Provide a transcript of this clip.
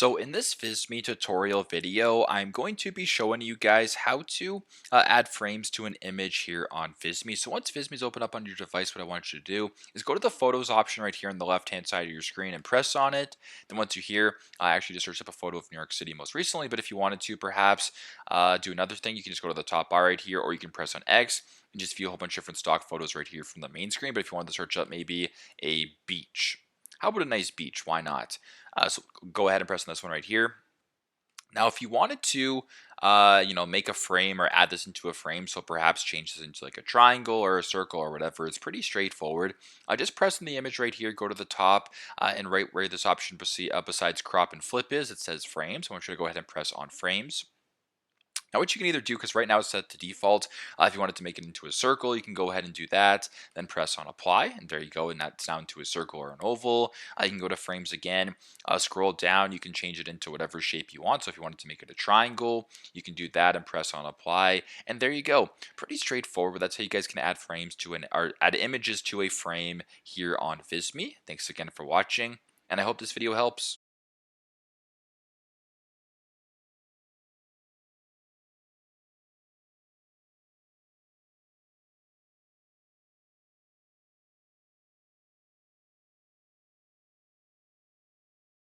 So in this Visme tutorial video, I'm going to be showing you guys how to add frames to an image here on Visme. So once Visme is open up on your device, what I want you to do is go to the photos option right here on the left hand side of your screen and press on it. Then once you're here, I actually just searched up a photo of New York City most recently, but if you wanted to perhaps do another thing, you can just go to the top bar right here, or you can press on X and just view a whole bunch of different stock photos right here from the main screen. But if you wanted to search up maybe a beach, how about a nice beach? Why not? So go ahead and press on this one right here. Now, if you wanted to, make a frame or add this into a frame, so perhaps change this into like a triangle or a circle or whatever, it's pretty straightforward. Just press on the image right here, go to the top, and right where this option besides crop and flip is, it says frames. I want you to go ahead and press on frames. Now, what you can either do, because right now it's set to default, if you wanted to make it into a circle, you can go ahead and do that, then press on apply, and there you go, and that's now into a circle or an oval. You can go to frames again, scroll down, you can change it into whatever shape you want. So if you wanted to make it a triangle, you can do that and press on apply, and there you go. Pretty straightforward. That's how you guys can add frames to or add images to a frame here on Visme. Thanks again for watching, and I hope this video helps.